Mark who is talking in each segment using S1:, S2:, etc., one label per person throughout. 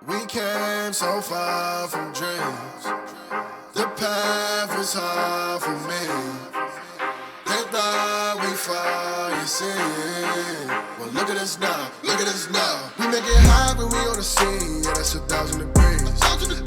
S1: We came so far from dreams. The path was hard for me. They thought we fall, you see. Well, look at us now, look at us now. We make it hot when we on the scene. Yeah, that's 1,000 degrees.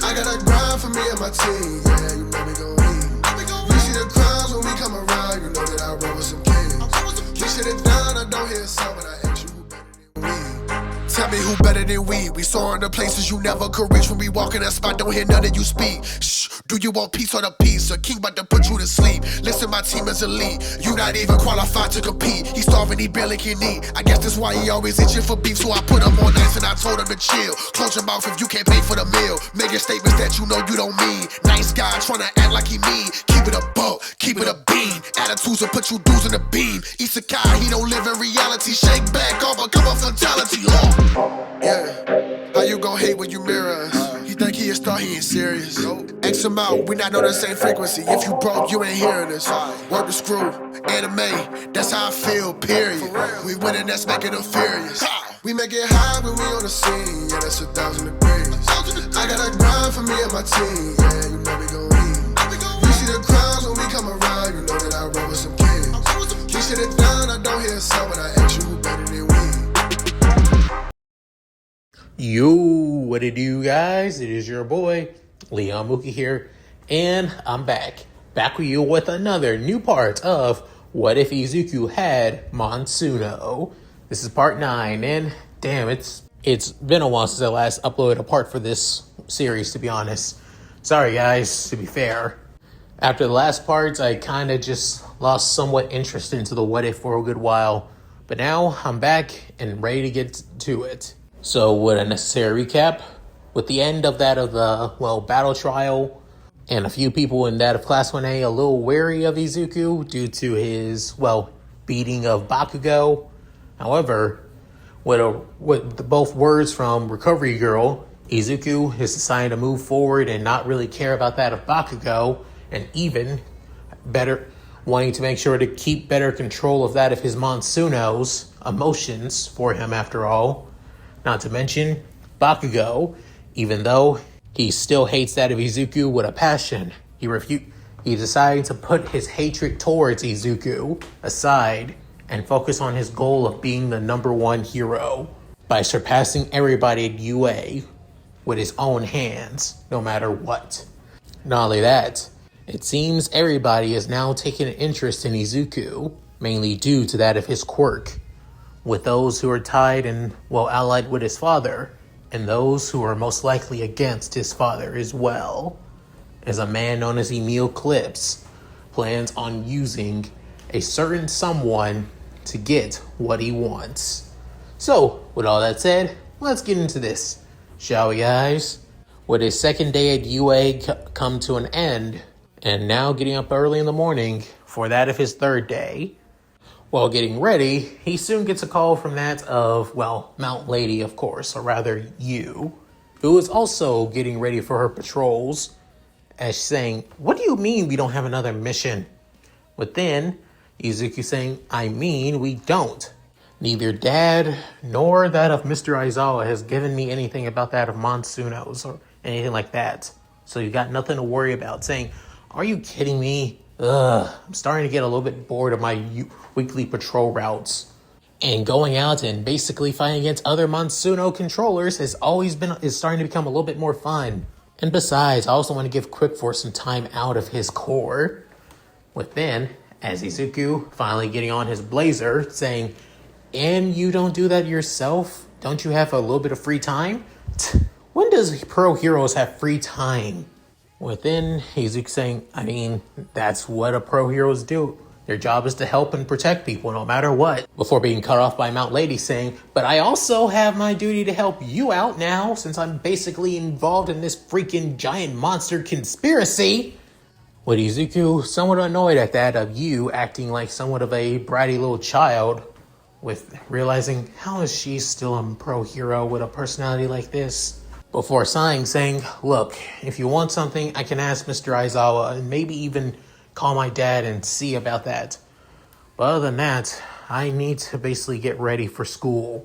S1: I got a grind for me and my team. Yeah, you know we gon' eat. You see the crowds when we come around. You know that I roll with some kings. We sit it down, I don't hear a sound, but I ask you who better than we. Tell me who better than we. We soaring to places you never could reach. When we walk in that spot, don't hear none of you speak. Shh, do you want peace or the peace? A king about to put you to sleep. Listen, my team is elite. You not even qualified to compete. He starving, he barely can eat. I guess that's why he always itching for beef. So I put him on ice and I told him to chill. Close your mouth if you can't pay for the meal. Making statements that you know you don't mean. Nice guy trying to act like he mean. Keep it a buck, keep it a bean. Attitudes will put you dudes in the beam. Izuku, he don't live in reality. Shake back, all become a fatality. Yeah, how you gon' hate when you mirror us? He think he a star, he ain't serious. X him out, we not on the same frequency. If you broke, you ain't hearing us. Work the screw, anime, that's how I feel, period. We winning, that's making them furious. We make it high when we on the scene, yeah, that's 1,000 degrees. I got a grind for me and my team, yeah, you know we gon' eat. You see the crowds when we come around, you know that I roll with some kings. We sit it down, I don't hear a sound, but I ask you who better than we.
S2: Yo, what it do, guys? It is your boy, Leon Mookie here, and I'm back with you with another new part of What If Izuku Had Monsuno. This is part 9, and damn, it's been a while since I last uploaded a part for this series, to be honest. Sorry, guys, to be fair. After the last parts, I kind of just lost somewhat interest into the What If for a good while, but now I'm back and ready to get to it. So with a necessary recap, with the end of that of the, battle trial, and a few people in that of Class 1A a little wary of Izuku due to his, beating of Bakugo. However, with both words from Recovery Girl, Izuku is deciding to move forward and not really care about that of Bakugo, and even better, wanting to make sure to keep better control of that of his Monsuno's emotions for him after all. Not to mention, Bakugo, even though he still hates that of Izuku with a passion, he decided to put his hatred towards Izuku aside and focus on his goal of being the #1 hero by surpassing everybody at UA with his own hands, no matter what. Not only that, it seems everybody is now taking an interest in Izuku, mainly due to that of his quirk, with those who are tied and, allied with his father, and those who are most likely against his father as well, as a man known as Emil Clips plans on using a certain someone to get what he wants. So, with all that said, let's get into this, shall we, guys? With his second day at UA come to an end, and now getting up early in the morning for that of his third day, while getting ready, he soon gets a call from that of, Mount Lady, of course, or rather, you, who is also getting ready for her patrols, as saying, "What do you mean we don't have another mission?" But then, Izuku saying, "I mean, we don't. Neither Dad nor that of Mr. Aizawa has given me anything about that of Monsuno's or anything like that. So you got nothing to worry about." Saying, "Are you kidding me? I'm starting to get a little bit bored of my weekly patrol routes. And going out and basically fighting against other Monsuno controllers is starting to become a little bit more fun. And besides, I also want to give Quick Force some time out of his core." With then, as Izuku finally getting on his blazer, saying, "And you don't do that yourself? Don't you have a little bit of free time? When does pro heroes have free time?" Within, Izuku saying, "I mean, that's what a pro heroes do. Their job is to help and protect people no matter what." Before being cut off by Mount Lady saying, "But I also have my duty to help you out now since I'm basically involved in this freaking giant monster conspiracy." With Izuku somewhat annoyed at that of you acting like somewhat of a bratty little child, with realizing how is she still a pro hero with a personality like this? Before sighing, saying, "Look, if you want something, I can ask Mr. Aizawa and maybe even call my dad and see about that. But other than that, I need to basically get ready for school."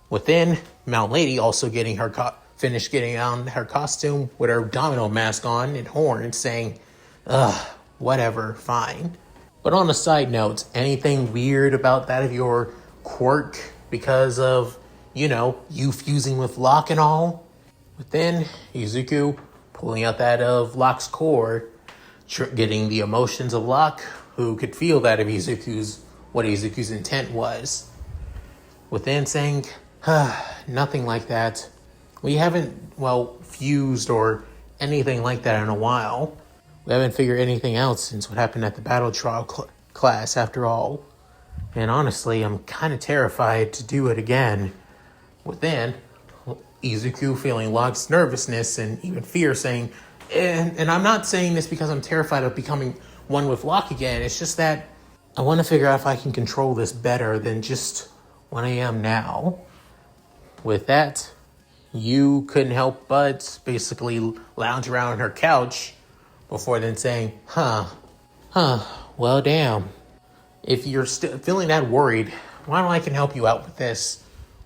S2: Within, Mount Lady also getting her finished getting on her costume with her domino mask on and horns, saying, ugh, whatever, fine. But on a side note, anything weird about that of your quirk because of, you fusing with Locke and all? But then Izuku pulling out that of Locke's core, getting the emotions of Locke, who could feel that of what Izuku's intent was. Within saying, nothing like that. We haven't, fused or anything like that in a while. We haven't figured anything out since what happened at the battle trial class, after all. And honestly, I'm kind of terrified to do it again. Within, Izuku feeling Locke's nervousness and even fear, saying, and I'm not saying this because I'm terrified of becoming one with Locke again. It's just that I want to figure out if I can control this better than just what I am now. With that, you couldn't help but basically lounge around on her couch before then saying, well, damn. If you're still feeling that worried, why don't I can help you out with this?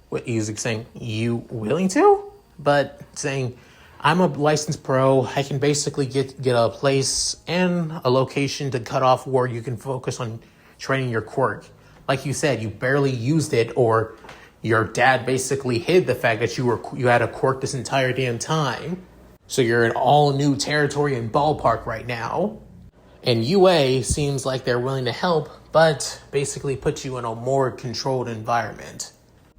S2: With Izuku saying, you willing to? But saying, I'm a licensed pro. I can basically get a place and a location to cut off where you can focus on training your quirk. Like you said, you barely used it, or your dad basically hid the fact that you had a quirk this entire damn time. So you're in all new territory and ballpark right now. And UA seems like they're willing to help, but basically put you in a more controlled environment.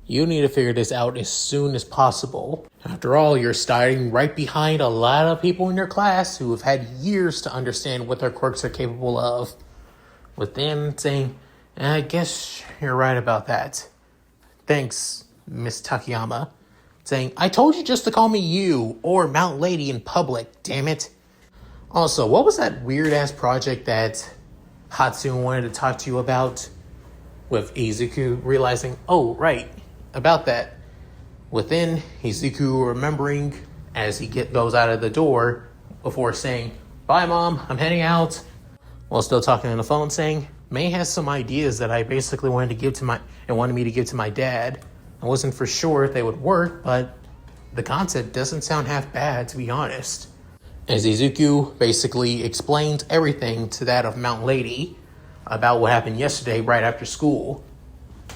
S2: You need to figure this out as soon as possible. After all, you're starting right behind a lot of people in your class who have had years to understand what their quirks are capable of. With them saying, I guess you're right about that. Thanks, Miss Takayama. Saying, I told you just to call me you or Mount Lady in public, damn it. Also, what was that weird-ass project that Hatsune wanted to talk to you about? With Izuku realizing, oh, right, about that. Within, Izuku remembering as he goes out of the door before saying, bye, Mom, I'm heading out. While still talking on the phone, saying, May has some ideas that I basically wanted me to give to my dad. I wasn't for sure if they would work, but the concept doesn't sound half bad, to be honest. As Izuku basically explains everything to that of Mount Lady about what happened yesterday right after school,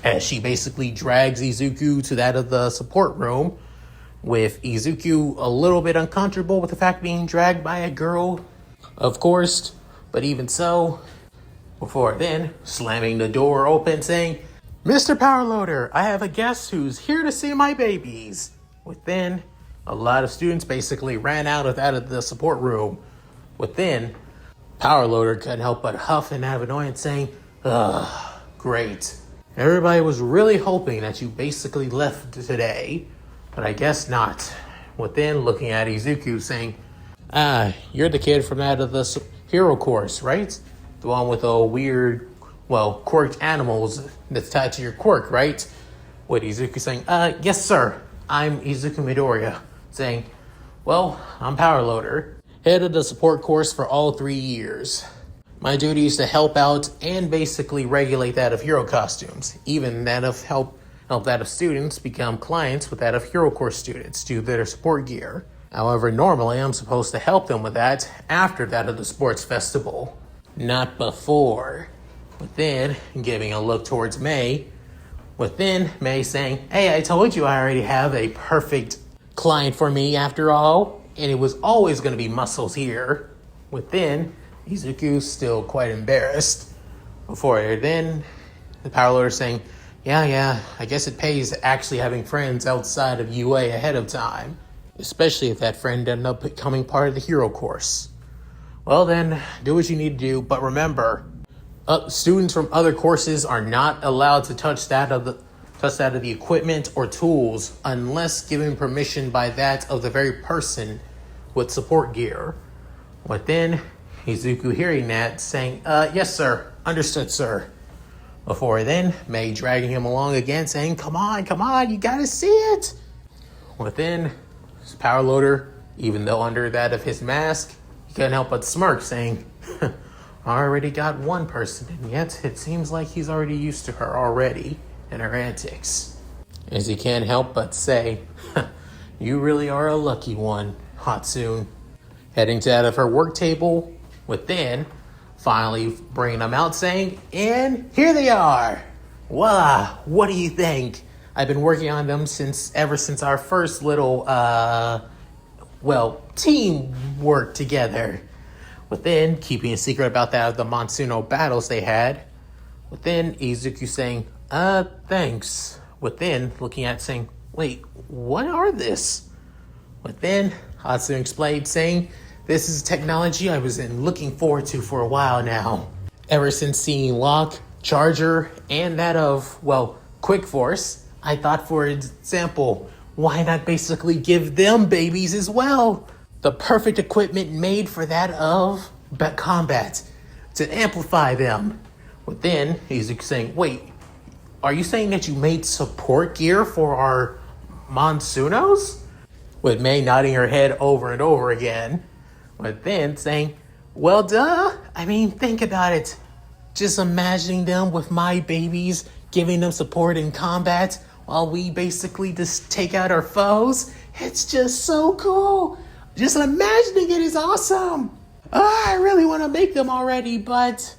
S2: as she basically drags Izuku to that of the support room, with Izuku a little bit uncomfortable with the fact being dragged by a girl, of course, but even so, before then, slamming the door open saying, Mr. Powerloader, I have a guest who's here to see my babies. Within, a lot of students basically ran out of the support room. Within, Powerloader couldn't help but huff and have annoyance saying, ugh, great. Everybody was really hoping that you basically left today, but I guess not. Within, looking at Izuku saying, you're the kid from out of the hero course, right? The one with the weird, quirked animals that's tied to your quirk, right? With Izuku saying, yes, sir. I'm Izuku Midoriya. Saying, well, I'm Powerloader, head of the support course for all 3 years. My duty is to help out and basically regulate that of hero costumes, even that of help that of students become clients with that of hero course students due to their support gear. However, normally I'm supposed to help them with that after that of the sports festival, not before. Within, giving a look towards May. Within, May saying, hey, I told you I already have a perfect client for me after all, and it was always going to be Muscles here. Within, Izuku still quite embarrassed. Before then, the Powerloader saying, yeah, I guess it pays actually having friends outside of UA ahead of time, especially if that friend ended up becoming part of the hero course. Well then, do what you need to do, but remember, students from other courses are not allowed to touch that of the equipment or tools unless given permission by that of the very person with support gear. Within, Izuku hearing that, saying, yes, sir. Understood, sir. Before then, May dragging him along again, saying, come on, you gotta see it. Within, his Powerloader, even though under that of his mask, he couldn't help but smirk, saying, I already got one person, and yet it seems like he's already used to her already and her antics. As he can't help but say, You really are a lucky one, Hatsune. Heading to out of her work table, within, finally bringing them out saying, and here they are. Voila, what do you think? I've been working on them ever since our first little, teamwork together. Within, keeping a secret about that of the Monsuno battles they had. Within, Izuku saying, thanks. Within, looking at saying, wait, what are this? Within, Hatsune explained, saying, this is technology I was looking forward to for a while now. Ever since seeing Locke, Charger, and that of, Quick Force, I thought, for example, why not basically give them babies as well? The perfect equipment made for that of combat, to amplify them. Within, Izuku saying, wait, are you saying that you made support gear for our Monsunos? With May nodding her head over and over again. Within saying, well, duh. I mean, think about it. Just imagining them with my babies, giving them support in combat while we basically just take out our foes. It's just so cool. Just imagining it is awesome. I really want to make them already, but...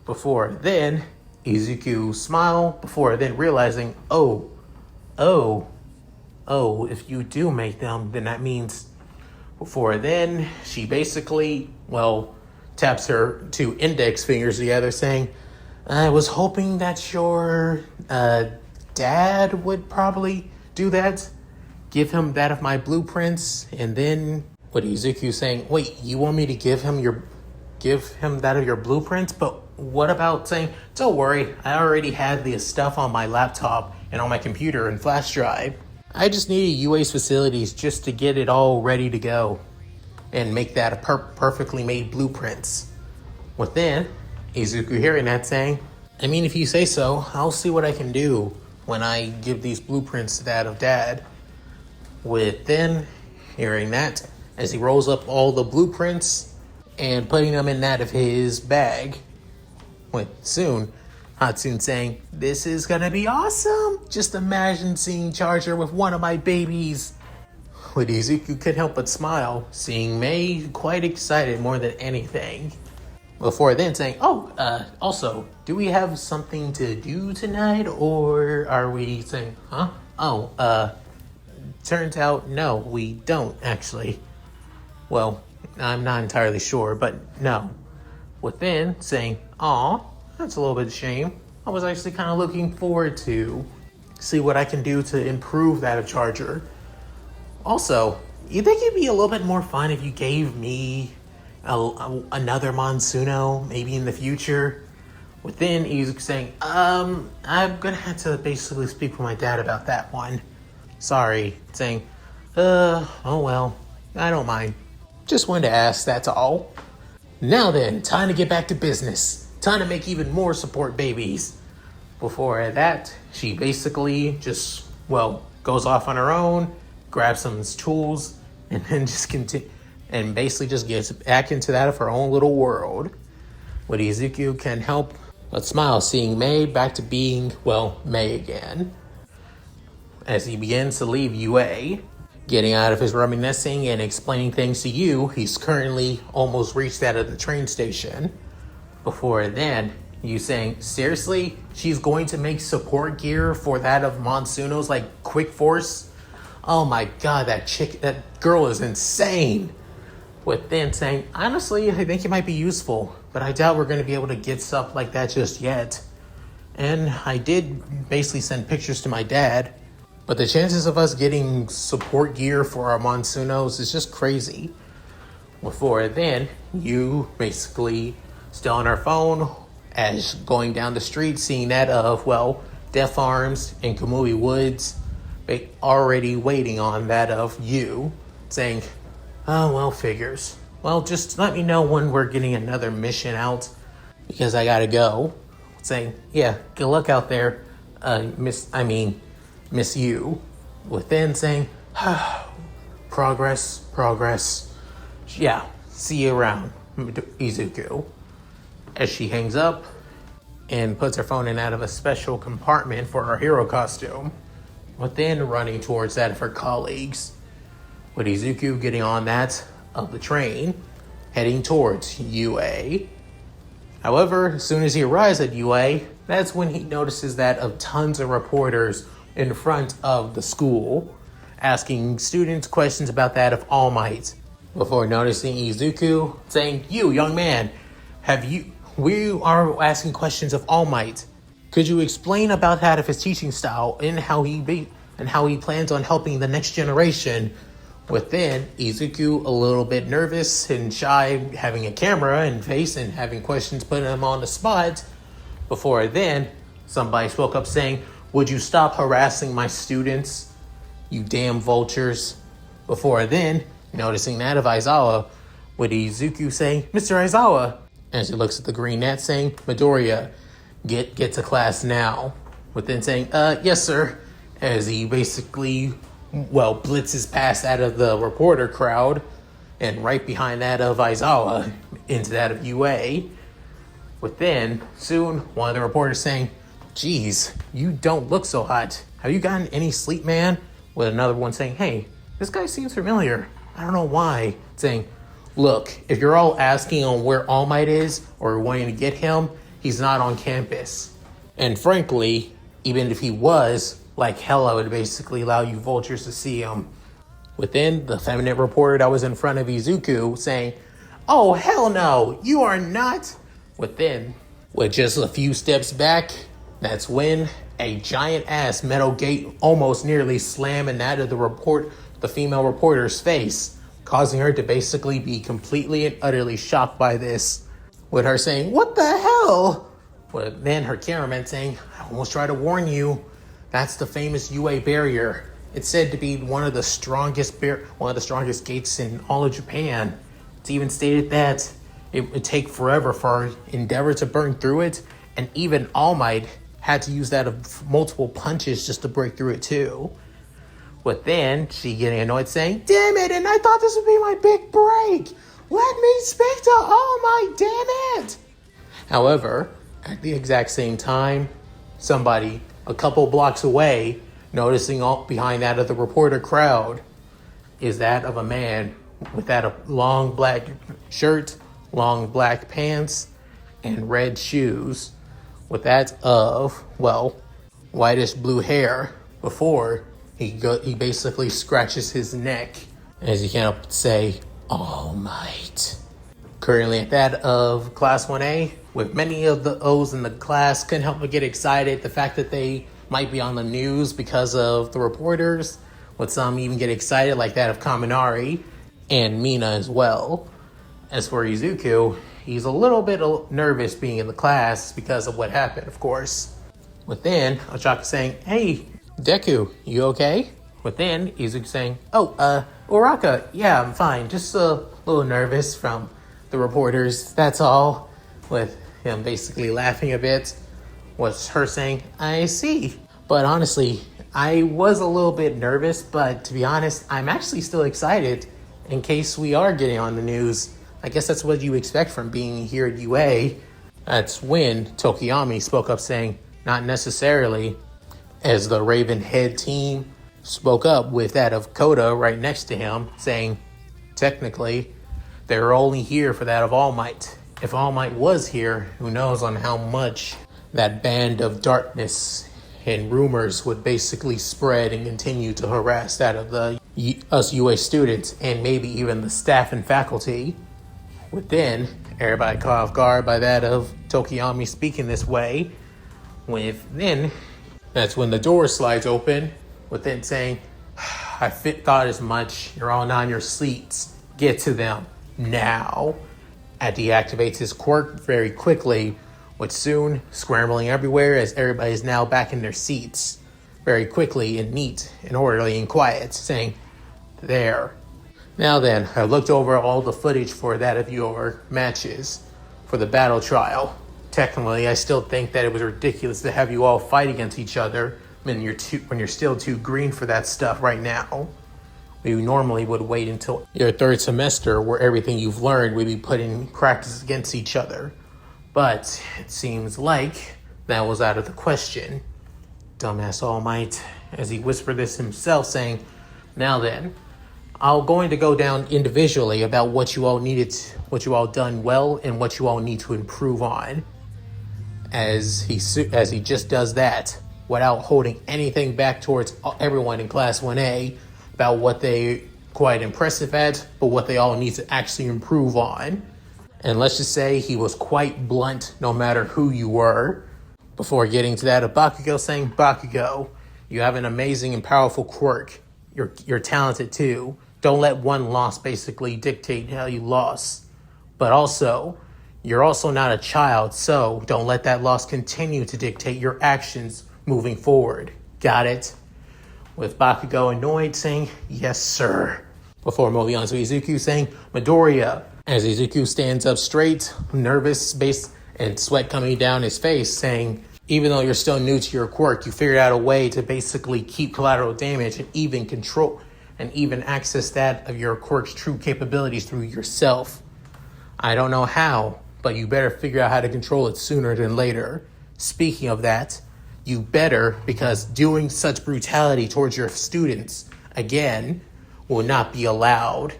S2: Before then, Izuku smiled before then realizing, if you do make them, then that means... Before then, she basically, taps her two index fingers together saying, I was hoping that your dad would probably do that. Give him that of my blueprints, and then what Izuku saying, wait, you want me to give him that of your blueprints? But what about saying, don't worry, I already had the stuff on my laptop and on my computer and flash drive. I just needed UA's facilities just to get it all ready to go and make that a perfectly made blueprints. Within, Izuku hearing that saying, I mean, if you say so, I'll see what I can do when I give these blueprints to that of Dad. Within, hearing that, as he rolls up all the blueprints and putting them in that of his bag. Soon, Hatsune saying, this is gonna be awesome. Just imagine seeing Charger with one of my babies. With Izuku couldn't help but smile, seeing May quite excited more than anything. Before then saying, also, do we have something to do tonight? Or are we saying, turns out, no, we don't actually. Well, I'm not entirely sure, but no. Within saying, aw, that's a little bit of a shame. I was actually kind of looking forward to see what I can do to improve that of Charger. Also, you think it'd be a little bit more fun if you gave me another Monsuno, maybe in the future? Within, Izuku saying, I'm gonna have to basically speak with my dad about that one. Sorry. Saying, I don't mind. Just wanted to ask, that's all. Now then, time to get back to business. Time to make even more support babies. Before that, she basically just, goes off on her own, grabs some tools, and then just and basically just gets back into that of her own little world. What Izuku can help but smile seeing May back to being, May again. As he begins to leave UA, getting out of his reminiscing and explaining things to you, he's currently almost reached that at the train station. Before then, you saying, seriously? She's going to make support gear for that of Monsuno's, Quick Force? Oh my god, that girl is insane. With then saying, honestly, I think it might be useful, but I doubt we're going to be able to get stuff like that just yet. And I did basically send pictures to my dad, but the chances of us getting support gear for our Monsunos is just crazy. Before then, you basically still on our phone as going down the street, seeing that of, Death Arms and Kamui Woods already waiting on that of you, saying, figures. Just let me know when we're getting another mission out, because I gotta go. Saying, yeah, good luck out there, Miss you. Within saying, progress. Yeah, see you around, Izuku. As she hangs up and puts her phone in out of a special compartment for her hero costume. Within running towards that of her colleagues. with Izuku getting on that of the train, heading towards UA. However, as soon as he arrives at UA, that's when he notices that of tons of reporters in front of the school, asking students questions about that of All Might, before noticing Izuku saying, "You, young man, we are asking questions of All Might. Could you explain about that of his teaching style and how he plans on helping the next generation?" Within Izuku, a little bit nervous and shy, having a camera in face and having questions putting him on the spot. Before then, somebody spoke up saying, "Would you stop harassing my students, you damn vultures?" Before then, noticing that of Aizawa, with Izuku saying, "Mr. Aizawa," as he looks at the green net saying, "Midoriya, get to class now." Within saying, "Yes, sir," as he basically, blitzes past out of the reporter crowd and right behind that of Aizawa into that of UA. Within, soon, one of the reporters saying, "Geez, you don't look so hot. Have you gotten any sleep, man?" With another one saying, "Hey, this guy seems familiar. I don't know why." Saying, "Look, if you're all asking on where All Might is or wanting to get him, he's not on campus. And frankly, even if he was, like hell, I would basically allow you vultures to see him." Within, the feminine reporter that was in front of Izuku saying, "Oh, hell no, you are not." Within, with just a few steps back, that's when a giant ass metal gate almost nearly slamming that of the female reporter's face, causing her to basically be completely and utterly shocked by this. With her saying, "What the hell?" With then her cameraman saying, "I almost tried to warn you. That's the famous UA barrier. It's said to be one of the strongest gates in all of Japan. It's even stated that it would take forever for Endeavor to burn through it, and even All Might had to use that of multiple punches just to break through it too." But then she getting annoyed saying, "Damn it, and I thought this would be my big break. Let me speak to All Might, damn it." However, at the exact same time, somebody a couple blocks away, noticing all behind that of the reporter crowd, is that of a man with that a long black shirt, long black pants, and red shoes, with that of, whitish blue hair, before he basically scratches his neck as he can't say, "All Might." Currently at that of Class 1A, with many of the O's in the class couldn't help but get excited. The fact that they might be on the news because of the reporters, with some even get excited like that of Kaminari and Mina as well. As for Izuku, he's a little bit nervous being in the class because of what happened, of course. Within, Ochaka saying, "Hey, Deku, you okay?" Within, Izuku saying, "Oh, Uraka, yeah, I'm fine. Just a little nervous from the reporters, that's all." With him basically laughing a bit. Was her saying, "I see." But honestly, I was a little bit nervous, but to be honest, I'm actually still excited in case we are getting on the news. I guess that's what you expect from being here at UA. That's when Tokiyami spoke up saying, "Not necessarily," as the Raven head team spoke up with that of Koda right next to him, saying, "Technically, they're only here for that of All Might. If All Might was here, who knows on how much that band of darkness and rumors would basically spread and continue to harass that of us UA students and maybe even the staff and faculty." Within, everybody caught off guard by that of Tokiyami speaking this way. Within, that's when the door slides open, within saying, "I thought as much. You're all not in your seats. Get to them now." And deactivates his quirk very quickly, with soon scrambling everywhere as everybody is now back in their seats, very quickly and neat and orderly and quiet, saying, "There. Now then, I looked over all the footage for that of your matches for the battle trial. Technically, I still think that it was ridiculous to have you all fight against each other when you're still too green for that stuff right now. We normally would wait until your third semester where everything you've learned would be put in practice against each other. But it seems like that was out of the question. Dumbass All Might," as he whispered this himself, saying, "Now then, I'm going to go down individually about what you all done well and what you all need to improve on. As he just does that without holding anything back towards everyone in Class 1A about what they quite impressive at, but what they all need to actually improve on. And let's just say he was quite blunt no matter who you were. Before getting to that of Bakugo saying, Bakugo, you have an amazing and powerful quirk. You're talented too. Don't let one loss basically dictate how you lost. But also, you're also not a child, so don't let that loss continue to dictate your actions moving forward. Got it? With Bakugo annoyed saying, yes, sir. Before moving on to Izuku saying, Midoriya. As Izuku stands up straight, nervous, and sweat coming down his face, saying, even though you're still new to your quirk, you figured out a way to basically keep collateral damage and even control and even access that of your quirk's true capabilities through yourself. I don't know how, but you better figure out how to control it sooner than later. Speaking of that, you better, because doing such brutality towards your students, again, will not be allowed.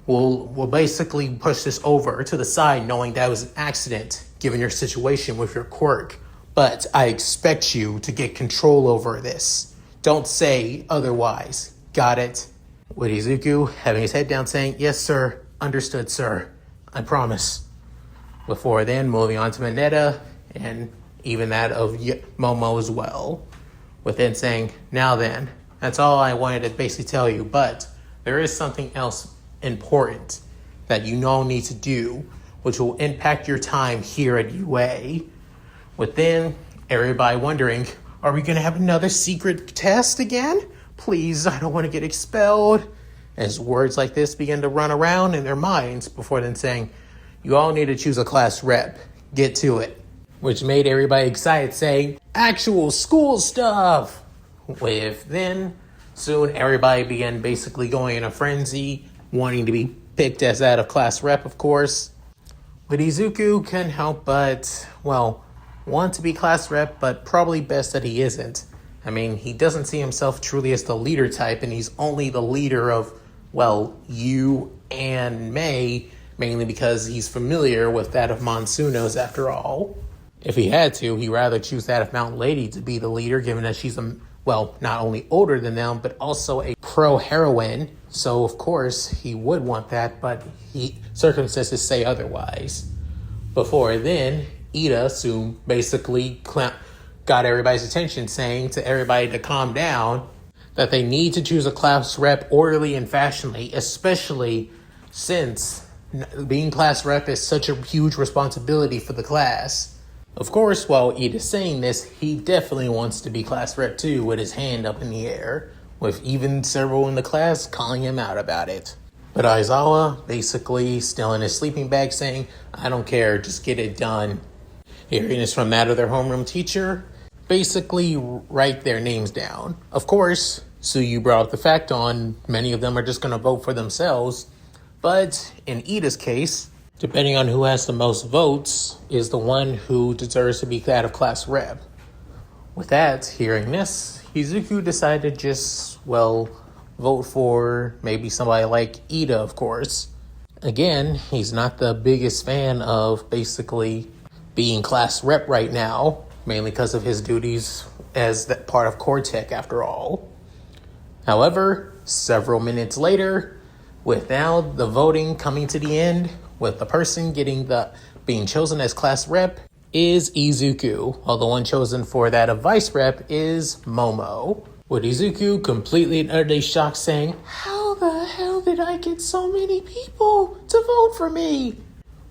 S2: We'll basically push this over to the side knowing that was an accident, given your situation with your quirk. But I expect you to get control over this. Don't say otherwise. Got it? With Izuku having his head down saying, yes, sir. Understood, sir. I promise. Before then, moving on to Mineta, and even that of Momo as well. Within saying, now then, that's all I wanted to basically tell you, but there is something else important that you all need to do, which will impact your time here at UA. Within, everybody wondering, are we going to have another secret test again? Please, I don't want to get expelled. As words like this begin to run around in their minds before then saying, you all need to choose a class rep. Get to it. Which made everybody excited saying, actual school stuff. With then, soon everybody began basically going in a frenzy, wanting to be picked as that of class rep, of course. But Izuku couldn't help but, want to be class rep, but probably best that he isn't. I mean, he doesn't see himself truly as the leader type, and he's only the leader of, you and Mei, mainly because he's familiar with that of Monsuno's after all. If he had to, he'd rather choose that of Mount Lady to be the leader, given that she's, not only older than them, but also a pro-heroine. So, of course, he would want that, but circumstances say otherwise. Before then, Ida soon basically got everybody's attention, saying to everybody to calm down, that they need to choose a class rep orderly and fashionably, especially since being class rep is such a huge responsibility for the class. Of course, while Ida's saying this, he definitely wants to be class rep too, with his hand up in the air, with even several in the class calling him out about it. But Aizawa basically still in his sleeping bag saying, I don't care, just get it done. Hearing this from that of their homeroom teacher, basically write their names down. Of course, Suyu brought up the fact on many of them are just going to vote for themselves, but in Ida's case, depending on who has the most votes, is the one who deserves to be that of class rep. With that, hearing this, Izuku decided to just, vote for maybe somebody like Ida, of course. Again, he's not the biggest fan of basically being class rep right now, mainly because of his duties as that part of Cortec after all. However, several minutes later, with now the voting coming to the end, with the person being chosen as class rep is Izuku, while the one chosen for that of vice rep is Momo. With Izuku completely and utterly shocked saying, how the hell did I get so many people to vote for me?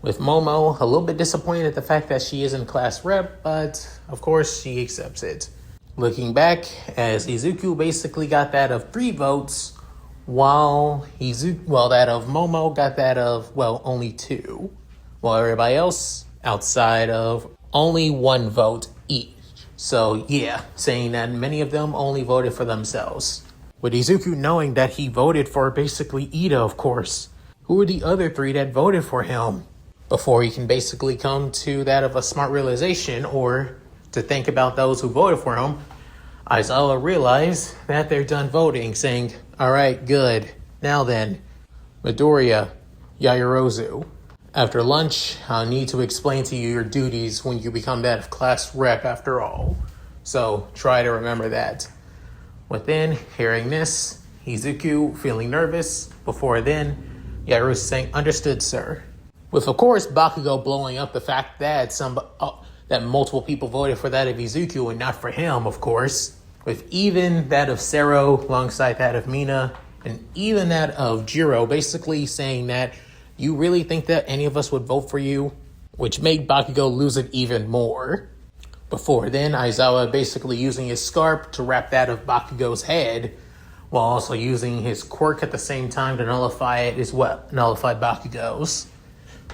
S2: With Momo a little bit disappointed at the fact that she isn't class rep, but of course she accepts it. Looking back, as Izuku basically got that of 3 votes, while that of Momo got that of, only 2. While everybody else outside of only 1 vote each. So yeah, saying that many of them only voted for themselves. With Izuku knowing that he voted for basically Ida, of course. Who are the other 3 that voted for him? Before he can basically come to that of a smart realization or to think about those who voted for him, Aizawa realized that they're done voting, saying, all right, good. Now then, Midoriya, Yaoyorozu. After lunch, I'll need to explain to you your duties when you become that of class rep after all. So try to remember that. Within hearing this, Izuku feeling nervous. Before then, Yaoyorozu saying, "Understood, sir." With, of course, Bakugo blowing up the fact that that multiple people voted for that of Izuku and not for him, of course. With even that of Sero alongside that of Mina, and even that of Jiro basically saying that you really think that any of us would vote for you, which made Bakugo lose it even more. Before then, Aizawa basically using his scarf to wrap that of Bakugo's head, while also using his quirk at the same time to nullify it as well, nullify Bakugo's.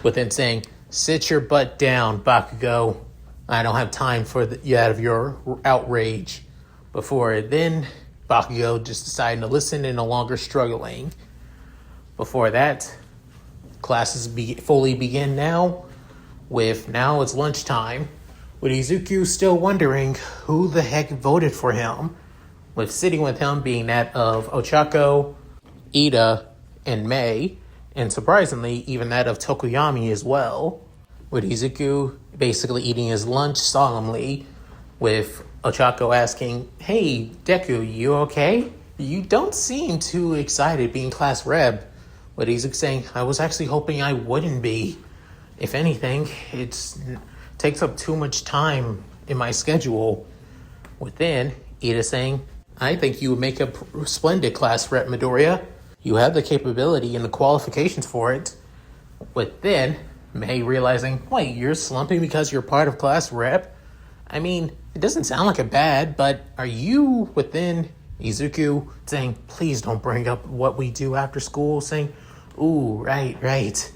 S2: Within saying, "Sit your butt down, Bakugo. I don't have time for that of your outrage." Before then, Bakugo just deciding to listen and no longer struggling. Before that, classes fully begin now. Now it's lunchtime, with Izuku still wondering who the heck voted for him, with sitting with him being that of Ochako, Ida, and Mei, and surprisingly, even that of Tokoyami as well, with Izuku basically eating his lunch solemnly, with Ochako asking, "Hey, Deku, you okay? You don't seem too excited being class rep." With Izuku saying, "I was actually hoping I wouldn't be. If anything, it takes up too much time in my schedule." Within, Ida saying, "I think you would make a splendid class rep, Midoriya. You have the capability and the qualifications for it." Within, Mei realizing, "Wait, you're slumping because you're part of class rep? I mean, it doesn't sound like a bad, but are you?" Within, Izuku saying, "Please don't bring up what we do after school," saying, "Ooh, right."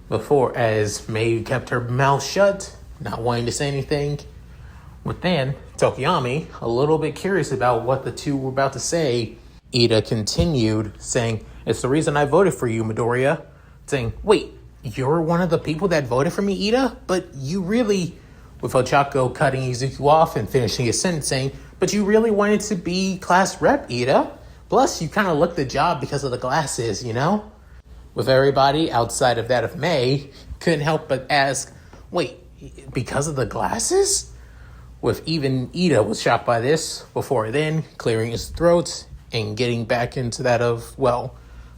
S2: Before, as Mei kept her mouth shut, not wanting to say anything. Within, Tokoyami, a little bit curious about what the two were about to say, Ida continued, saying, "It's the reason I voted for you, Midoriya." Saying, "Wait, you're one of the people that voted for me, Ida? But you really..." With Ochako cutting Izuku off and finishing his sentence saying, "But you really wanted to be class rep, Ida? Plus, you kind of looked the job because of the glasses, you know?" With everybody outside of that of Mei, couldn't help but ask, "Wait, because of the glasses?" With even Ida was shocked by this, before then clearing his throat and getting back into that of,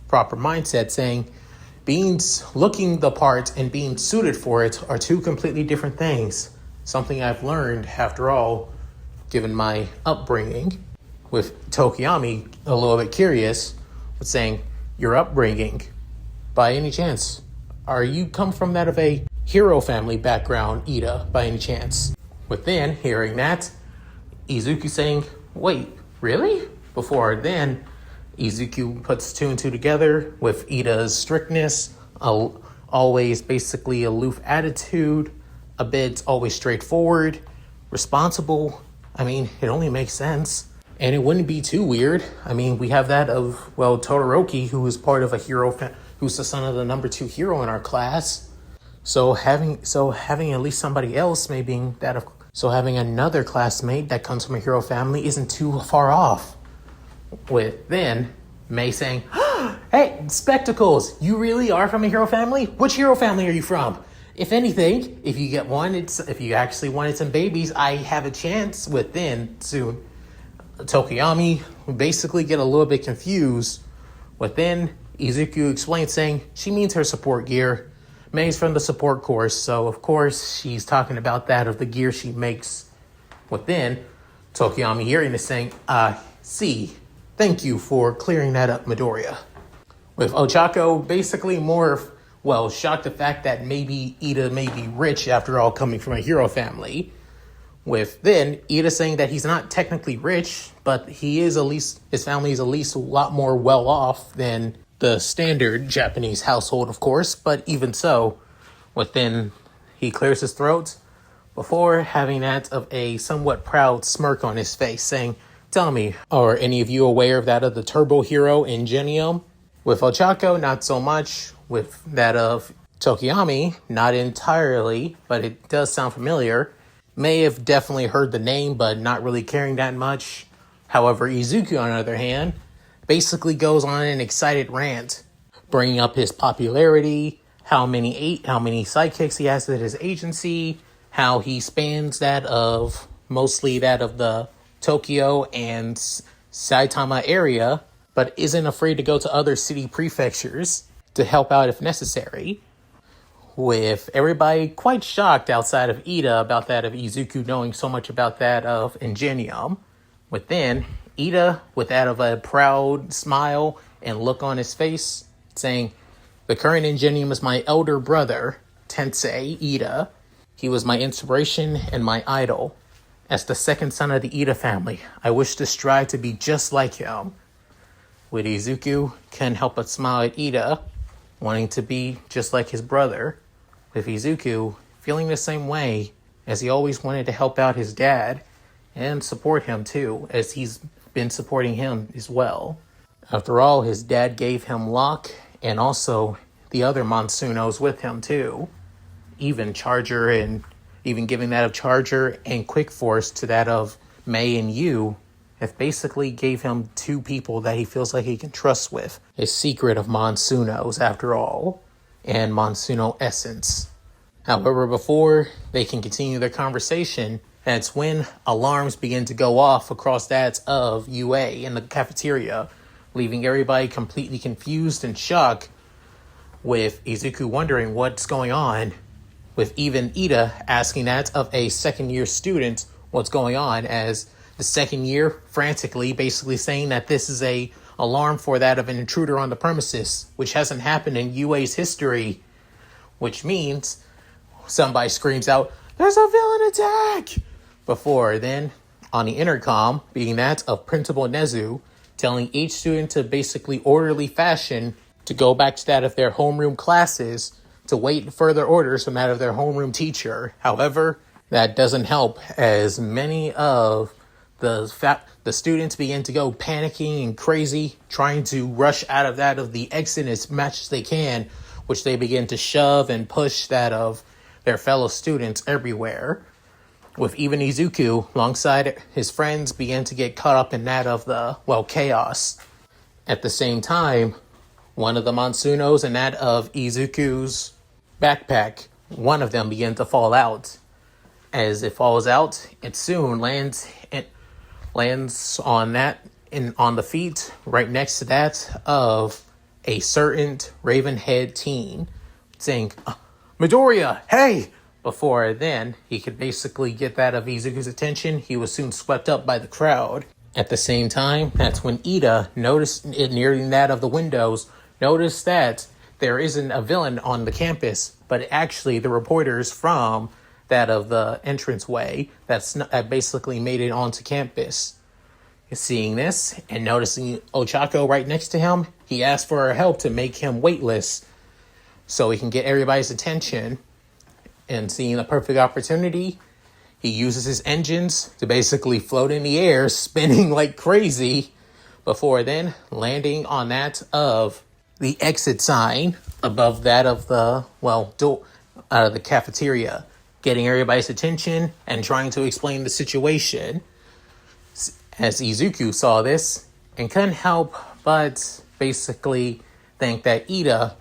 S2: proper mindset, saying, looking the part and being suited for it are two completely different things. Something I've learned, after all, given my upbringing. With Tokoyami a little bit curious, with saying, "Your upbringing, by any chance, are you come from that of a hero family background, Ida, by any chance?" Within hearing that, Izuku saying, "Wait, really?" Before then, Izuku puts two and two together with Ida's strictness, always basically aloof attitude, a bit always straightforward, responsible. I mean, it only makes sense. And it wouldn't be too weird. I mean, we have that of, Todoroki, who is part of a hero, who's the son of the number 2 hero in our class. So having at least somebody else, having another classmate that comes from a hero family isn't too far off. With then Mei saying, "Hey, spectacles, you really are from a hero family? Which hero family are you from? If anything, if you get one, if you actually wanted some babies, I have a chance." Within soon, Tokoyami basically get a little bit confused. Within, Izuku explains saying she means her support gear. Mei's from the support course, so of course she's talking about that of the gear she makes. Within, Tokoyami hearing this saying, "See, thank you for clearing that up, Midoriya." With Ochako basically shocked the fact that maybe Ida may be rich after all, coming from a hero family. With then Ida saying that he's not technically rich, but his family is at least a lot more well off than the standard Japanese household, of course, but even so, within he clears his throat before having that of a somewhat proud smirk on his face, saying, "Tell me, are any of you aware of that of the turbo hero Ingenium?" With Ochako, not so much. With that of Tokoyami, not entirely, but it does sound familiar. May have definitely heard the name, but not really caring that much. However, Izuku, on the other hand, basically goes on an excited rant, bringing up his popularity, how many sidekicks he has at his agency, how he spans mostly that of the Tokyo and Saitama area, but isn't afraid to go to other city prefectures to help out if necessary. With everybody quite shocked outside of Ida about that of Izuku knowing so much about that of Ingenium. Within, Ida, with that of a proud smile and look on his face, saying, "The current Ingenium is my elder brother, Tensei Ida. He was my inspiration and my idol. As the second son of the Ida family, I wish to strive to be just like him." With Izuku, can't help but smile at Ida, wanting to be just like his brother. With Izuku, feeling the same way, as he always wanted to help out his dad, and support him too, as he's been supporting him as well. After all, his dad gave him luck, and also the other Monsunos with him too. Even giving that of Charger and Quick Force to that of Mei and Yu, have basically gave him two people that he feels like he can trust with. A secret of Monsunos, after all, and Monsuno essence. However, before they can continue their conversation, that's when alarms begin to go off across that of UA in the cafeteria, leaving everybody completely confused and shocked, with Izuku wondering what's going on, with even Ida asking that of a second-year student what's going on, as the second year frantically basically saying that this is a alarm for that of an intruder on the premises, which hasn't happened in UA's history, which means somebody screams out, "There's a villain attack!" Before then, on the intercom, being that of Principal Nezu, telling each student to basically orderly fashion to go back to that of their homeroom classes to wait further orders from that of their homeroom teacher. However, that doesn't help, as many of the students begin to go panicking and crazy, trying to rush out of that of the exit as much as they can, which they begin to shove and push that of their fellow students everywhere. With even Izuku, alongside his friends, began to get caught up in that of chaos. At the same time, one of the Monsunos and that of Izuku's backpack, one of them began to fall out. As it falls out, it soon lands on the feet right next to that of a certain Ravenhead teen, saying, "Midoriya, hey!" Before then, he could basically get that of Izuku's attention, he was soon swept up by the crowd. At the same time, that's when Ida noticed it nearing that of the windows, noticed that there isn't a villain on the campus, but actually the reporters from that of the entranceway that basically made it onto campus. Seeing this and noticing Ochako right next to him, he asked for her help to make him weightless so he can get everybody's attention. And seeing the perfect opportunity, he uses his engines to basically float in the air, spinning like crazy, before then landing on that of the exit sign above that of the door out of the cafeteria, getting everybody's attention and trying to explain the situation. As Izuku saw this and couldn't help but basically think that Ida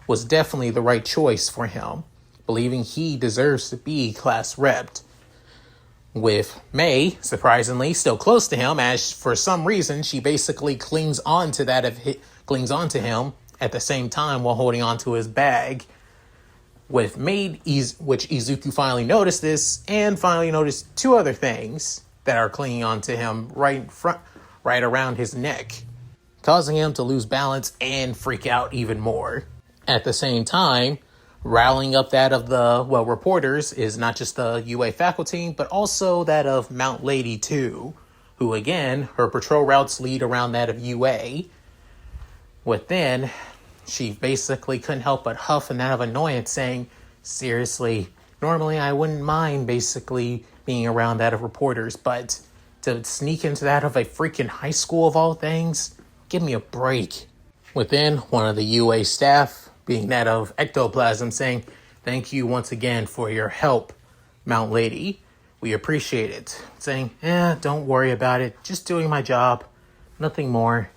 S2: was definitely the right choice for him, believing he deserves to be class repped. With Mei, surprisingly, still close to him, as for some reason she basically clings on to him at the same time while holding onto his bag. With Mei, which Izuku finally noticed this, and finally noticed two other things that are clinging onto him right around his neck, causing him to lose balance and freak out even more. At the same time, rallying up that of the reporters is not just the UA faculty, but also that of Mount Lady too, who again, her patrol routes lead around that of UA. Within, she basically couldn't help but huff and that of annoyance, saying, "Seriously, normally I wouldn't mind basically being around that of reporters, but to sneak into that of a freaking high school of all things, give me a break." Within, one of the UA staff, being that of Ectoplasm, saying, "Thank you once again for your help, Mount Lady. We appreciate it." Saying, "Don't worry about it. Just doing my job. Nothing more."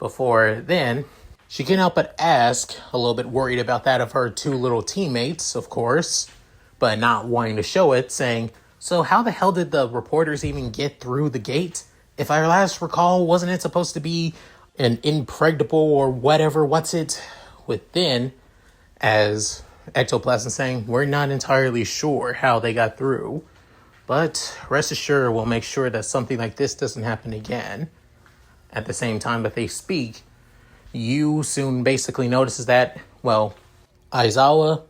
S2: Before then, she couldn't help but ask, a little bit worried about that of her two little teammates, of course, but not wanting to show it, saying, "So how the hell did the reporters even get through the gate? If I last recall, wasn't it supposed to be an impregnable or whatever, what's it?" Within, as Ectoplasm saying, "We're not entirely sure how they got through, but rest assured we'll make sure that something like this doesn't happen again." At the same time that they speak, you soon basically notices that, well, Aizawa,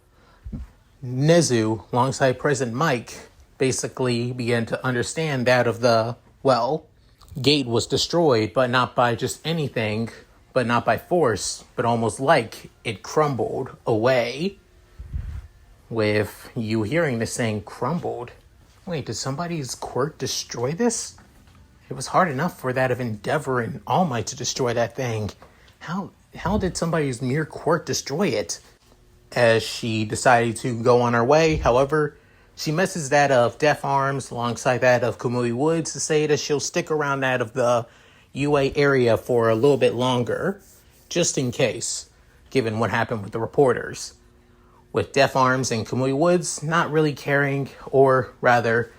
S2: Nezu, alongside President Mike, basically began to understand that of the, well, gate was destroyed, but not by just anything, but not by force, but almost like it crumbled away. With you hearing this saying crumbled. Wait, did somebody's quirk destroy this? It was hard enough for that of Endeavor and All Might to destroy that thing. How did somebody's mere quirk destroy it? As she decided to go on her way, however, she messes that of Deaf Arms alongside that of Kamui Woods to say that she'll stick around that of the UA area for a little bit longer, just in case, given what happened with the reporters. With Deaf Arms and Kamui Woods not really caring, or rather,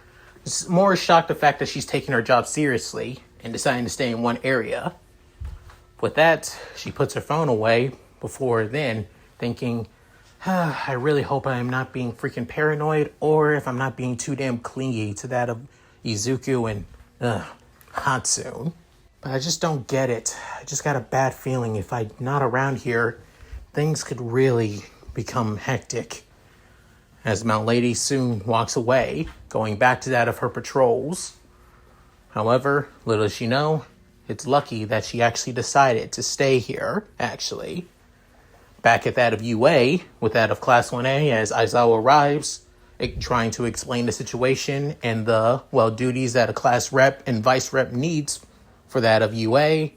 S2: more shocked the fact that she's taking her job seriously and deciding to stay in one area. With that, she puts her phone away before then, thinking, I really hope I'm not being freaking paranoid, or if I'm not being too damn clingy to that of Izuku and Hatsune. But I just don't get it. I just got a bad feeling if I'm not around here, things could really become hectic. As Mount Lady soon walks away, going back to that of her patrols. However, little does she know, it's lucky that she actually decided to stay here, actually. Back at that of UA, with that of Class 1A, as Aizawa arrives, trying to explain the situation and the, well, duties that a class rep and vice rep needs for that of UA,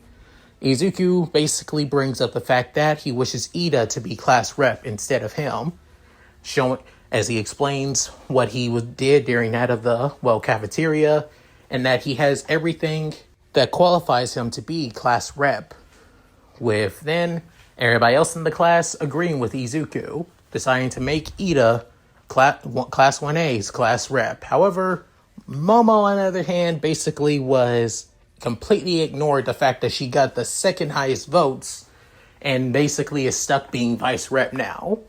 S2: Izuku basically brings up the fact that he wishes Ida to be class rep instead of him, showing as he explains what he did during that of the, well, cafeteria, and that he has everything that qualifies him to be class rep. With then everybody else in the class agreeing with Izuku, deciding to make Ida Class 1A's class rep. However, Momo, on the other hand, basically was completely ignored the fact that she got the second highest votes and basically is stuck being vice rep now.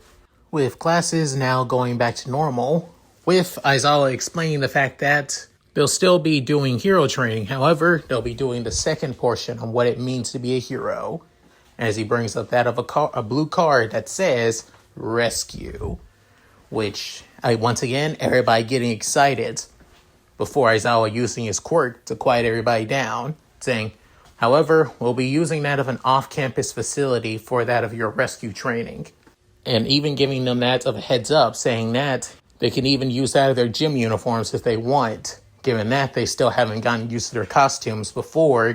S2: With classes now going back to normal, with Aizawa explaining the fact that they'll still be doing hero training. However, they'll be doing the second portion on what it means to be a hero, as he brings up that of a blue card that says rescue, which once again, everybody getting excited before Aizawa using his quirk to quiet everybody down, saying, however, we'll be using that of an off-campus facility for that of your rescue training. And even giving them that of a heads up, saying that they can even use that of their gym uniforms if they want, given that they still haven't gotten used to their costumes before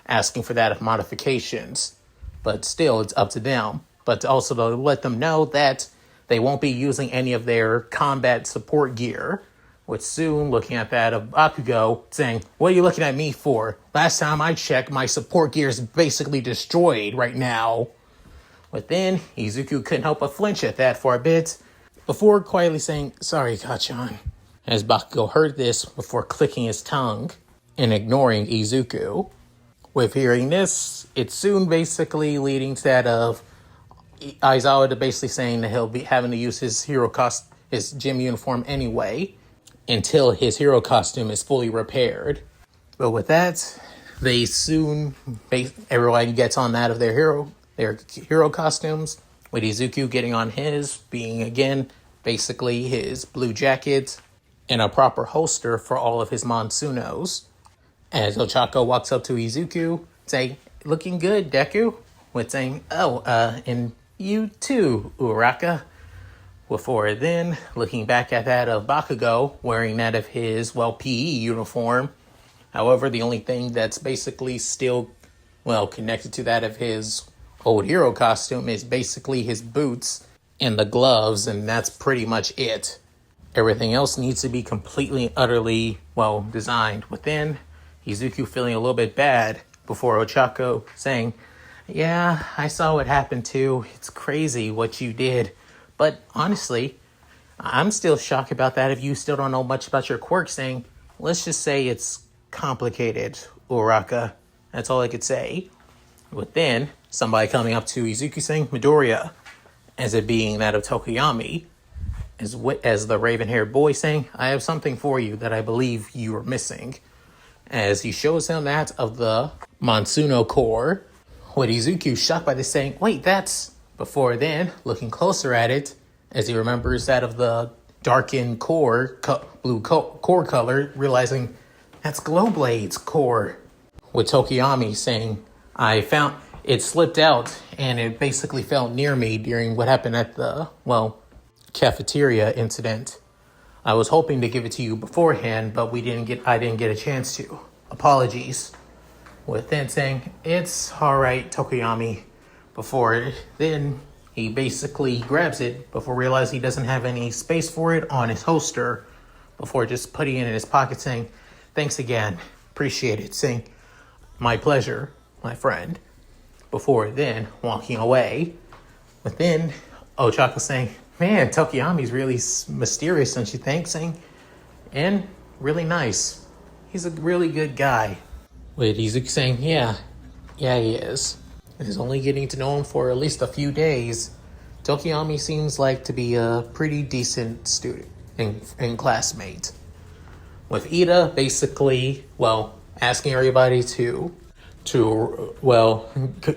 S2: asking for that of modifications. But still, it's up to them. But also to let them know that they won't be using any of their combat support gear. With soon looking at that of Bakugo, saying, what are you looking at me for? Last time I checked, my support gear is basically destroyed right now. But then, Izuku couldn't help but flinch at that for a bit, before quietly saying, sorry, Kachan. As Bakugo heard this before clicking his tongue and ignoring Izuku. With hearing this, it's soon basically leading to that of Aizawa to basically saying that he'll be having to use his his gym uniform anyway, until his hero costume is fully repaired. But with that, they soon, everyone gets on that of their hero costumes, with Izuku getting on his, being again, basically his blue jacket, and a proper holster for all of his Monsunos. As Ochako walks up to Izuku, saying, looking good, Deku, with saying, and you too, Uraka. Before then, looking back at that of Bakugo, wearing that of his, well, PE uniform. However, the only thing that's basically still, well, connected to that of his old hero costume is basically his boots and the gloves, and that's pretty much it. Everything else needs to be completely, utterly, well, designed. Within, Izuku feeling a little bit bad before Ochako saying, Yeah, I saw what happened too. It's crazy what you did. But honestly, I'm still shocked about that if you still don't know much about your quirk saying, let's just say it's complicated, Uraka. That's all I could say. But then, somebody coming up to Izuku saying, Midoriya, as it being that of Tokoyami, as the raven-haired boy saying, I have something for you that I believe you are missing. As he shows him that of the Monsuno core, with Izuku shocked by this saying, wait, that's... Before then, looking closer at it, as he remembers that of the darkened core, blue core color, realizing that's Glowblade's core. With Tokoyami saying, I found it slipped out and it basically fell near me during what happened at the, cafeteria incident. I was hoping to give it to you beforehand, but I didn't get a chance to. Apologies. With then saying, it's alright, Tokoyami. Before then, he basically grabs it before realizing he doesn't have any space for it on his holster, before just putting it in his pocket saying, thanks again, appreciate it, saying, my pleasure, my friend. Before then, walking away. But then, Ochako saying, man, Tokoyami's really mysterious, don't you think? Saying, and really nice. He's a really good guy. With Izuku saying, yeah, he is. Is only getting to know him for at least a few days. Tokoyami seems like to be a pretty decent student and classmate. With Ida basically, asking everybody to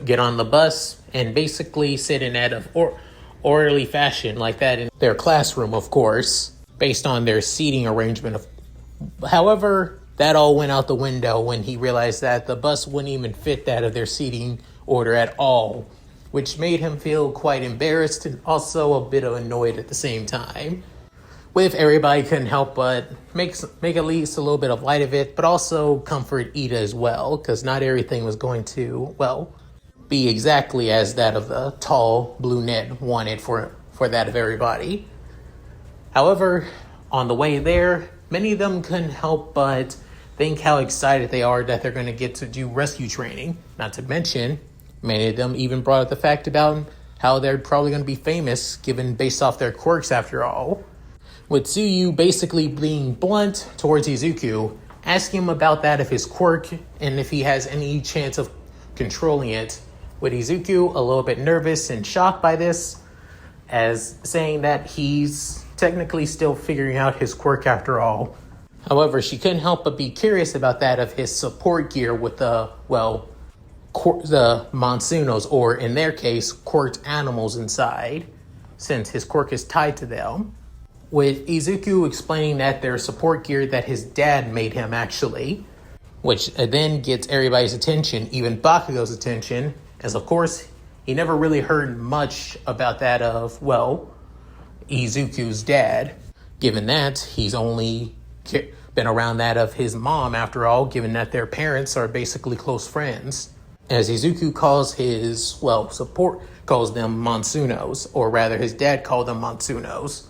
S2: get on the bus and basically sit in that orderly fashion like that in their classroom, of course, based on their seating arrangement. However, that all went out the window when he realized that the bus wouldn't even fit that of their seating order at all, which made him feel quite embarrassed and also a bit annoyed at the same time. With everybody couldn't help but make at least a little bit of light of it, but also comfort Ida as well, because not everything was going to, be exactly as that of the tall blue net wanted for that of everybody. However, on the way there, many of them couldn't help but think how excited they are that they're going to get to do rescue training. Not to mention, many of them even brought up the fact about how they're probably going to be famous, given based off their quirks after all. With Tsuyu basically being blunt towards Izuku, asking him about that of his quirk and if he has any chance of controlling it. With Izuku a little bit nervous and shocked by this, as saying that he's technically still figuring out his quirk after all. However, she couldn't help but be curious about that of his support gear with the Monsunos, or in their case, quirked animals inside, since his quirk is tied to them. With Izuku explaining that their support gear that his dad made him actually, which then gets everybody's attention, even Bakugo's attention, as of course, he never really heard much about that of, Izuku's dad, given that he's only been around that of his mom after all, given that their parents are basically close friends. As Izuku calls his, support, calls them Monsunos, or rather his dad called them Monsunos,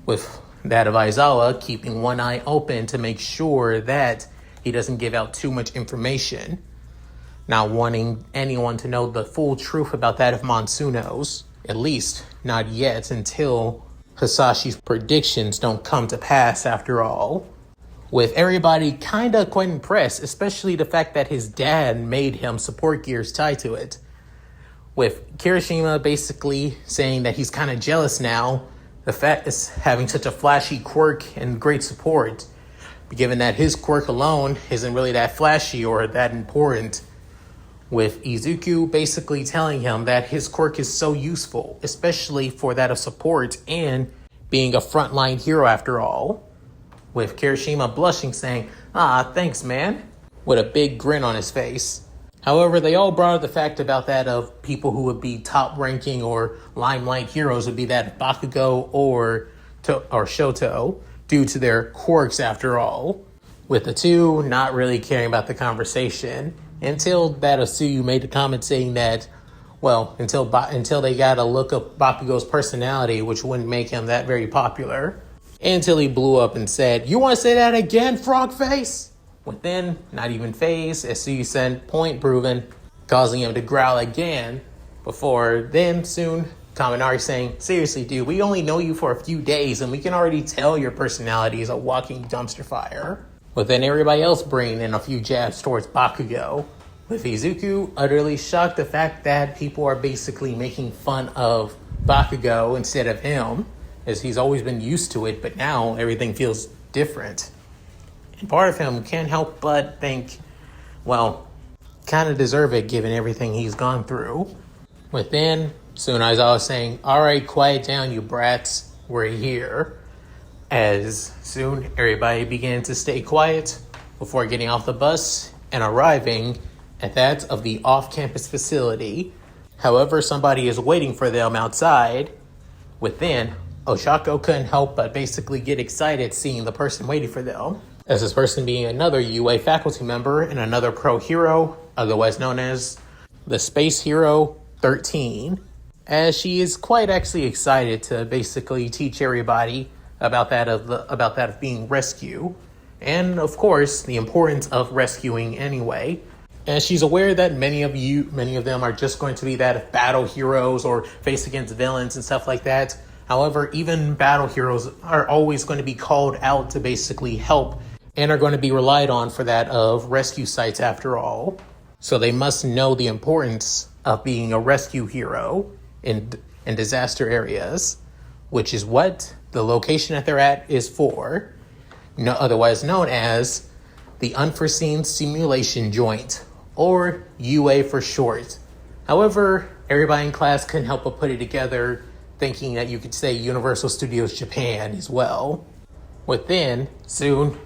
S2: with that of Aizawa keeping one eye open to make sure that he doesn't give out too much information, not wanting anyone to know the full truth about that of Monsunos, at least not yet until Hasashi's predictions don't come to pass after all. With everybody kinda quite impressed, especially the fact that his dad made him support gears tied to it. With Kirishima basically saying that he's kinda jealous now, the fact is having such a flashy quirk and great support, given that his quirk alone isn't really that flashy or that important. With Izuku basically telling him that his quirk is so useful, especially for that of support and being a frontline hero after all. With Kirishima blushing saying, thanks man, with a big grin on his face. However, they all brought up the fact about that of people who would be top ranking or limelight heroes would be that of Bakugo or Shoto, due to their quirks after all. With the two not really caring about the conversation, until that of Tsuyu made the comment saying that, until they got a look of Bakugo's personality, which wouldn't make him that very popular. Until he blew up and said, you want to say that again, frog face? Within, not even phase, as Tsuyu said, point proven, causing him to growl again. Before then, soon, Kaminari saying, seriously, dude, we only know you for a few days and we can already tell your personality is a walking dumpster fire. With then everybody else bringing in a few jabs towards Bakugo, with Izuku utterly shocked the fact that people are basically making fun of Bakugo instead of him, as he's always been used to it, but now everything feels different. And part of him can't help but think, well, kind of deserve it given everything he's gone through. Within, soon Aizawa saying, alright, quiet down, you brats, we're here. As soon everybody began to stay quiet before getting off the bus and arriving at that of the off-campus facility. However, somebody is waiting for them outside. Within, Oshako couldn't help but basically get excited seeing the person waiting for them, as this person being another UA faculty member and another pro hero, otherwise known as the Space Hero 13, as she is quite actually excited to basically teach everybody about that of being rescue, and of course the importance of rescuing anyway. And she's aware that many of them are just going to be that of battle heroes or face against villains and stuff like that. However, even battle heroes are always going to be called out to basically help and are going to be relied on for that of rescue sites after all. So they must know the importance of being a rescue hero in disaster areas, which is what the location that they're at is for, otherwise known as the Unforeseen Simulation Joint, or UA for short. However, everybody in class couldn't help but put it together, thinking that you could say Universal Studios Japan as well. Within, soon,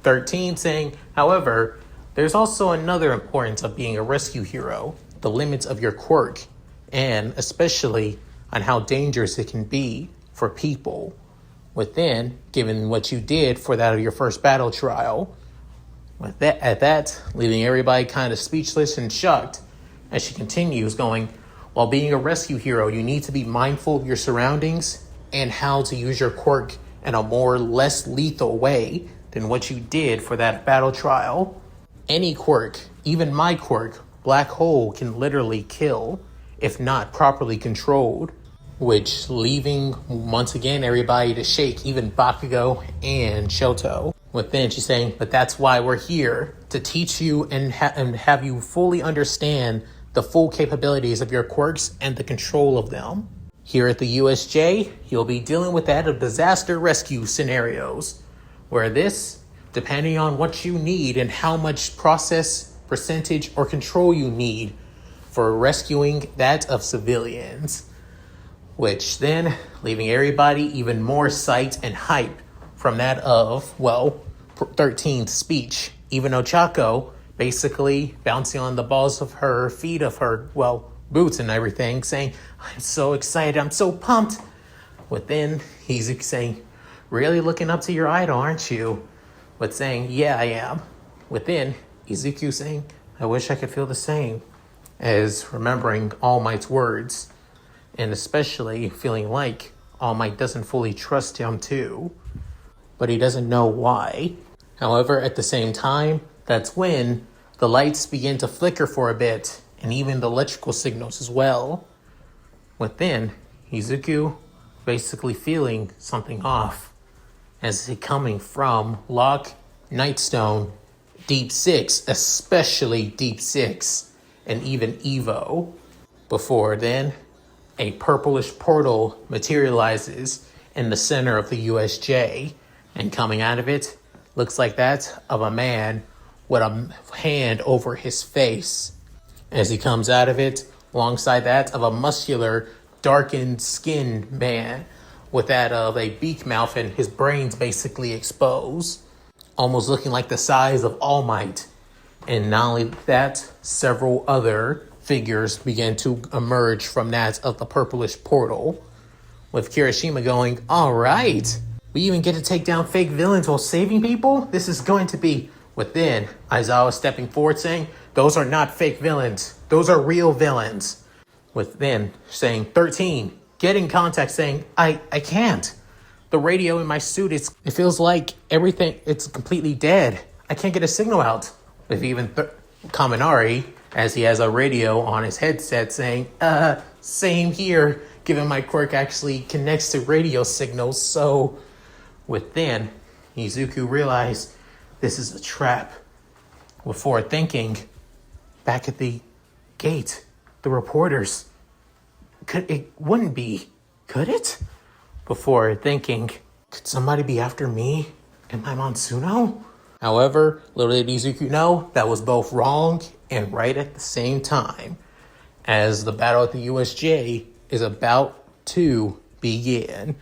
S2: 13 saying, however, there's also another importance of being a rescue hero, the limits of your quirk, and especially on how dangerous it can be for people. Within, given what you did for that of your first battle trial. At that, leaving everybody kind of speechless and shocked, as she continues going, while being a rescue hero, you need to be mindful of your surroundings and how to use your quirk in a more less lethal way than what you did for that battle trial. Any quirk, even my quirk, Black Hole, can literally kill if not properly controlled, which leaving once again everybody to shake, even Bakugo and Shoto. Within, she's saying, but that's why we're here, to teach you and have you fully understand the full capabilities of your quirks and the control of them. Here at the USJ, you'll be dealing with that of disaster rescue scenarios, where this, depending on what you need and how much process, percentage, or control you need for rescuing that of civilians. Which then, leaving everybody even more psyched and hype from that of, 13th speech. Even Ochako basically bouncing on the balls of her feet of her, boots and everything, saying, I'm so excited, I'm so pumped. Within, he's saying, really looking up to your idol, aren't you? But saying, yeah, I am. Within, Izuku saying, I wish I could feel the same. As remembering All Might's words, and especially feeling like All Might doesn't fully trust him too, but he doesn't know why. However, at the same time, that's when the lights begin to flicker for a bit, and even the electrical signals as well. Within, Izuku basically feeling something off, as it coming from Locke, Nightstone, Deep Six, especially Deep Six, and even Evo. Before then, a purplish portal materializes in the center of the USJ, and coming out of it looks like that of a man with a hand over his face. As he comes out of it, alongside that of a muscular, darkened skinned man with that of a beak mouth and his brains basically exposed, almost looking like the size of All Might. And not only that, several other figures began to emerge from that of the purplish portal, with Kirishima going, all right, we even get to take down fake villains while saving people? This is going to be... Within, Aizawa stepping forward saying, those are not fake villains, those are real villains. Within, saying, 13, get in contact, saying, I can't. The radio in my suit, it feels like everything, it's completely dead. I can't get a signal out. With even Kaminari as he has a radio on his headset saying, same here, given my quirk actually connects to radio signals. So with then, Izuku realized this is a trap. Before thinking, back at the gate, the reporters, it wouldn't be, could it? Before thinking, could somebody be after me and my Monsuno? However, little did Izuku know that was both wrong and right at the same time, as the battle at the USJ is about to begin.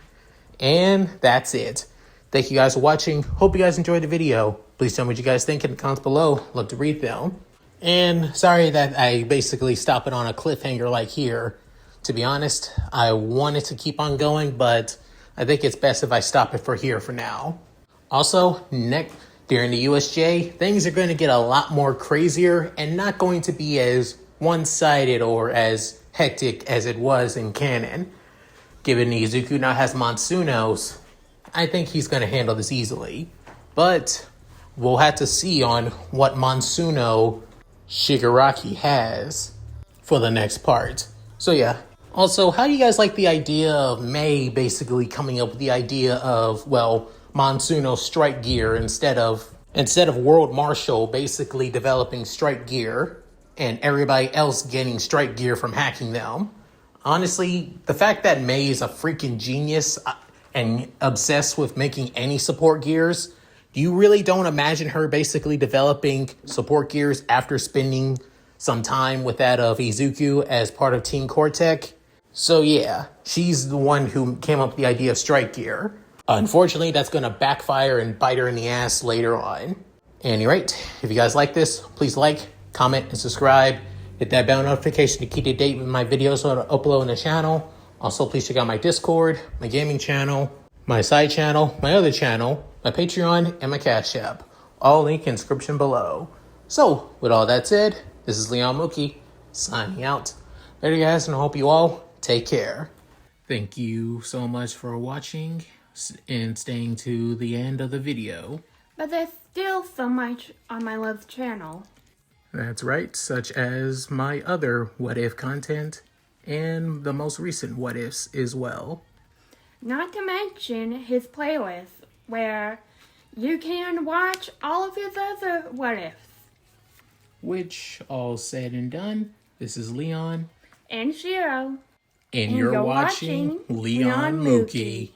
S2: And that's it. Thank you guys for watching. Hope you guys enjoyed the video. Please tell me what you guys think in the comments below. Love to read them. And sorry that I basically stopped it on a cliffhanger like here. To be honest, I wanted to keep on going, but I think it's best if I stop it for here for now. Also, during the USJ, things are going to get a lot more crazier and not going to be as one-sided or as hectic as it was in canon. Given Izuku now has Monsunos, I think he's going to handle this easily. But we'll have to see on what Monsuno Shigaraki has for the next part. So yeah. Also, how do you guys like the idea of May basically coming up with the idea of, well, Monsuno strike gear instead of World Marshal basically developing strike gear and everybody else getting strike gear from hacking them? Honestly, the fact that May is a freaking genius and obsessed with making any support gears, you really don't imagine her basically developing support gears after spending some time with that of Izuku as part of Team Cortec? So yeah, she's the one who came up with the idea of strike gear. Unfortunately, that's going to backfire and bite her in the ass later on. At any rate, if you guys like this, please like, comment, and subscribe. Hit that bell notification to keep you updated with my videos on upload on the channel. Also, please check out my Discord, my gaming channel, my side channel, my other channel, my Patreon, and my Cash App. All link in the description below. So, with all that said, this is Leon Mookie, signing out. Later guys, and I hope you all take care. Thank you so much for watching and staying to the end of the video.
S3: But there's still so much on my love channel.
S2: That's right, such as my other What If content and the most recent What Ifs as well.
S3: Not to mention his playlist, where you can watch all of his other What Ifs.
S2: Which, all said and done, this is Leon.
S3: And Shiro.
S2: And you're watching Leon Mookie.